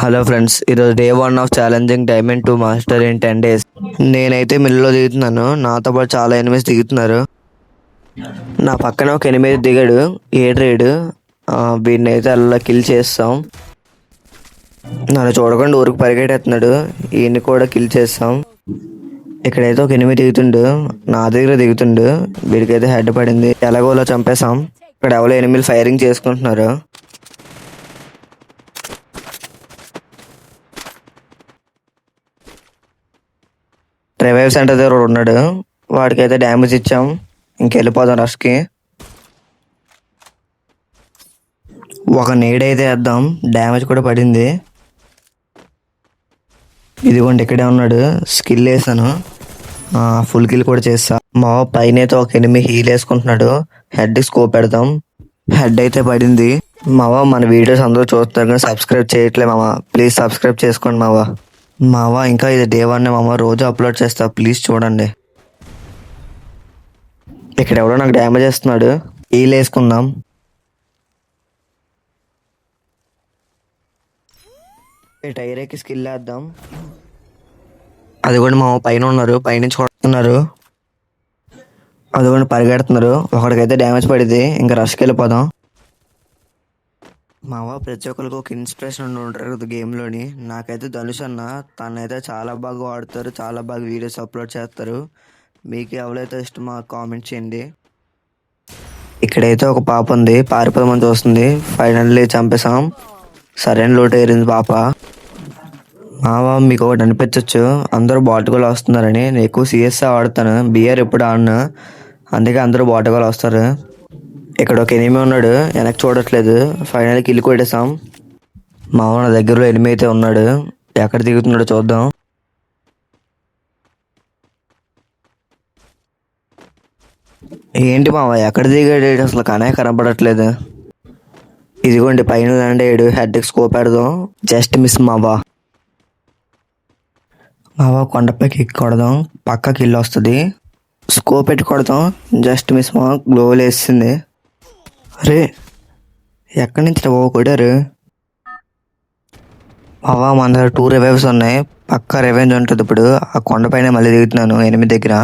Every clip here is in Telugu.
హలో ఫ్రెండ్స్, ఈరోజు day 1 of challenging diamond 2 master in 10 days. నేనైతే మిల్లులో దిగుతున్నాను, నాతో పాటు చాలా ఎనిమిస్ దిగుతున్నారు. నా పక్కన ఒక ఎనిమిది దిగాడు, ఏడ్రేడు. వీడిని అయితే అలా కిల్ చేస్తాం. నన్ను చూడకుండా ఊరికి పరిగెట్టేస్తున్నాడు, ఈయన్ని కూడా కిల్ చేస్తాం. ఇక్కడైతే ఒక ఎనిమిది దిగుతుండు, నా దగ్గర దిగుతుండు. వీడికైతే హెడ్ పడింది, ఎలాగోలా చంపేశాం. ఇక్కడ ఎవరో ఎనిమిది ఫైరింగ్ చేసుకుంటున్నారు. రివైవ్ సెంటర్ దగ్గర ఉన్నాడు, వాడికైతే డ్యామేజ్ ఇచ్చాం. ఇంకెళ్ళిపోదాం రష్కి. ఒక నీడైతే వేద్దాం, డ్యామేజ్ కూడా పడింది. ఇదిగోండి ఇక్కడే ఉన్నాడు, స్కిల్ వేసాను, ఫుల్ కిల్ కూడా చేస్తా. మా పైన అయితే ఒక ఎనిమిది హీల్ వేసుకుంటున్నాడు, హెడ్ స్కోప్ పెడదాం. హెడ్ అయితే పడింది. మావా మన వీడియోస్ అందరూ చూస్తారు కానీ సబ్స్క్రైబ్ చేయట్లే మావా, ప్లీజ్ సబ్స్క్రైబ్ చేసుకోండి మావా. ఇంకా ఇది డే 1 మామ, రోజు అప్లోడ్ చేస్తా, ప్లీజ్ చూడండి. ఇక్కడ ఎవడో నాకు డ్యామేజ్ చేస్తున్నాడు, హీల్ వేసుకుందాం. టైర్కి స్కిల్ వేద్దాం. అది కూడా మా పైన ఉన్నారు, పైనుంచి కొడుతున్నారు. అది కూడా పరిగెడుతున్నారు. ఒకడికైతే డ్యామేజ్ పడింది, ఇంకా రష్కి వెళ్ళిపోదాం. మావా ప్రతి ఒక్కరికి ఒక ఇన్స్పిరేషన్ ఉంటారు గేమ్లోని. నాకైతే ధనుష్ అన్న, తనైతే చాలా బాగా ఆడుతారు, చాలా బాగా వీడియోస్ అప్లోడ్ చేస్తారు. మీకు ఎవరైతే ఇష్టమో కామెంట్ చేయండి. ఇక్కడైతే ఒక పాప ఉంది, పారిపోదామని చూస్తుంది. ఫైనల్లీ చంపేశాం. సరైన లోటు ఏరింది పాప. మావా మీకు ఒకటి అనిపించవచ్చు, అందరూ బాటుగోలు వస్తున్నారని. నేను ఎక్కువ సిఎస్ఆ ఆడుతాను, బిఆర్ ఎప్పుడు ఆడినా, అందుకే అందరూ బాటుగోలు వస్తారు. ఇక్కడ ఒక ఎనిమి ఉన్నాడు, వెనక్కి చూడట్లేదు. ఫైనల్ కిల్ కొట్టేసాం. మావ నా దగ్గరలో ఎనిమి అయితే ఉన్నాడు, ఎక్కడ దిగుతున్నాడో చూద్దాం. ఏంటి మావ ఎక్కడ దిగాడు, అసలు కనే కనపడట్లేదు. ఇదిగోండి పైన ల్యాండ్ అయ్యాడు, హెడ్కి స్కోప్ పెడదాం. జస్ట్ మిస్ మావా కొండపైకి ఎక్కి కొడదాం, పక్క కిల్ వస్తుంది. స్కోప్ పెట్టి కొడదాం, జస్ట్ మిస్ మావా, గ్లోవల్ వేసింది. అరే ఎక్కడి నుంచి కొట్టారు మావా. మన దగ్గర 2 రివైవ్స్ ఉన్నాయి, పక్కా రివెంజ్ ఉంటుంది. ఇప్పుడు ఆ కొండపైన మళ్ళీ దిగుతున్నాను ఎనిమిది దగ్గర.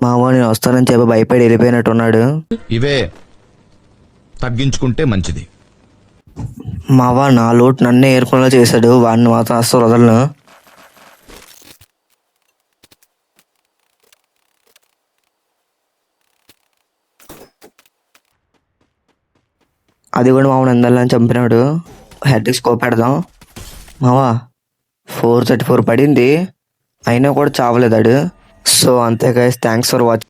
మావా నేను వస్తానని చెప్పి భయపడి వెళ్ళిపోయినట్టున్నాడు. ఇవే తగ్గించుకుంటే మంచిది. మావా నా లోటు నన్నే ఏర్పడేలా చేశాడు, వాడిని మాత్రం అస్సలు వదలను. అది కూడా మామూలు ఎందలని చంపినాడు. హెడ్కి స్కోప్ పెడదాం. మావా 434 పడింది, అయినా కూడా చావలేదాడు. సో అంతే గైస్, థ్యాంక్స్ ఫర్ వాచింగ్.